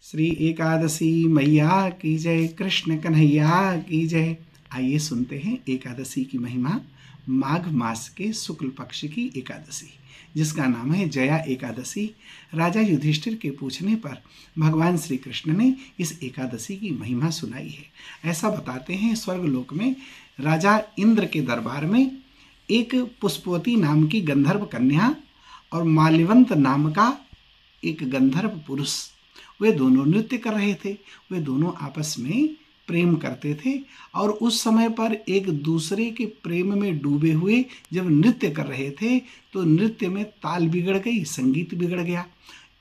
श्री एकादशी मैया की जय, कृष्ण कन्हैया की जय। आइए सुनते हैं एकादशी की महिमा। माघ मास के शुक्ल पक्ष की एकादशी, जिसका नाम है जया एकादशी। राजा युधिष्ठिर के पूछने पर भगवान श्री कृष्ण ने इस एकादशी की महिमा सुनाई है। ऐसा बताते हैं, स्वर्गलोक में राजा इंद्र के दरबार में एक पुष्पवती नाम की गंधर्व कन्या और माल्यवंत नाम का एक गंधर्व पुरुष, वे दोनों नृत्य कर रहे थे। वे दोनों आपस में प्रेम करते थे और उस समय पर एक दूसरे के प्रेम में डूबे हुए जब नृत्य कर रहे थे तो नृत्य में ताल बिगड़ गई, संगीत बिगड़ गया।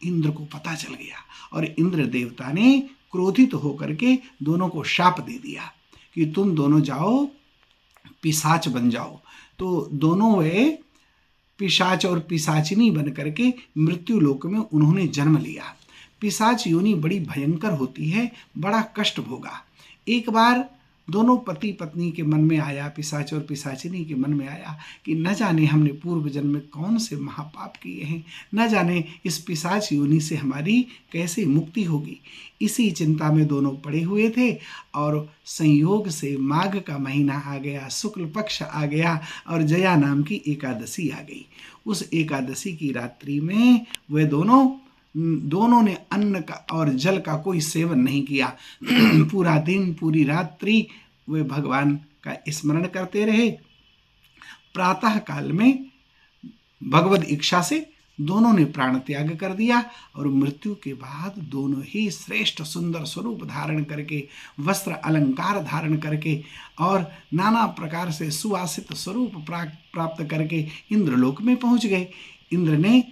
इंद्र को पता चल गया और इंद्र देवता ने क्रोधित होकर के दोनों को शाप दे दिया कि तुम दोनों जाओ, पिशाच बन जाओ। तो दोनों वे पिशाच और पिशाचिनी बन करके मृत्यु लोक में उन्होंने जन्म लिया। पिशाच योनि बड़ी भयंकर होती है, बड़ा कष्ट भोगा। एक बार दोनों पति पत्नी के मन में आया, पिशाच और पिशाचिनी के मन में आया कि न जाने हमने पूर्व जन्म में कौन से महापाप किए हैं, न जाने इस पिशाच योनि से हमारी कैसे मुक्ति होगी। इसी चिंता में दोनों पड़े हुए थे और संयोग से माघ का महीना आ गया, शुक्ल पक्ष आ गया और जया नाम की एकादशी आ गई। उस एकादशी की रात्रि में वे दोनों ने अन्न का और जल का कोई सेवन नहीं किया। पूरा दिन पूरी रात्रि वे भगवान का स्मरण करते रहे। प्रातः काल में भगवद इच्छा से दोनों ने प्राण त्याग कर दिया और मृत्यु के बाद दोनों ही श्रेष्ठ सुंदर स्वरूप धारण करके, वस्त्र अलंकार धारण करके और नाना प्रकार से सुवासित स्वरूप प्राप्त करके इंद्रलोक में पहुंच गए। इंद्र ने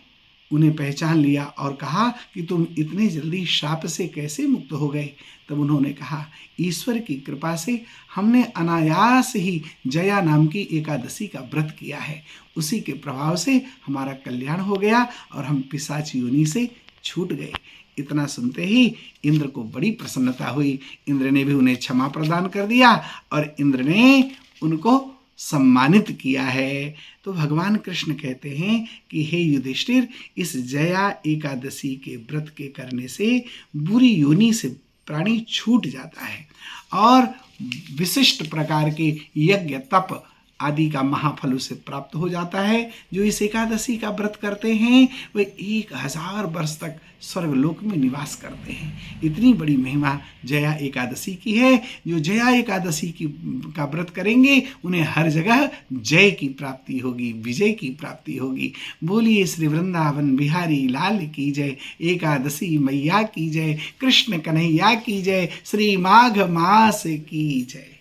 उन्हें पहचान लिया और कहा कि तुम इतने जल्दी शाप से कैसे मुक्त हो गए। तब उन्होंने कहा, ईश्वर की कृपा से हमने अनायास ही जया नाम की एकादशी का व्रत किया है, उसी के प्रभाव से हमारा कल्याण हो गया और हम पिशाच योनि से छूट गए। इतना सुनते ही इंद्र को बड़ी प्रसन्नता हुई। इंद्र ने भी उन्हें क्षमा प्रदान कर दिया और इंद्र ने उनको सम्मानित किया है। तो भगवान कृष्ण कहते हैं कि हे युधिष्ठिर, इस जया एकादशी के व्रत के करने से बुरी योनि से प्राणी छूट जाता है और विशिष्ट प्रकार के यज्ञ तप आदि का महाफल उसे प्राप्त हो जाता है। जो इस एकादशी का व्रत करते हैं वे 1000 वर्ष तक स्वर्गलोक में निवास करते हैं। इतनी बड़ी महिमा जया एकादशी की है। जो जया एकादशी का व्रत करेंगे उन्हें हर जगह जय की प्राप्ति होगी, विजय की प्राप्ति होगी। बोलिए श्री वृंदावन बिहारी लाल की जय, एकादशी मैया की जय, कृष्ण कन्हैया की जय, श्री माघ मास की जय।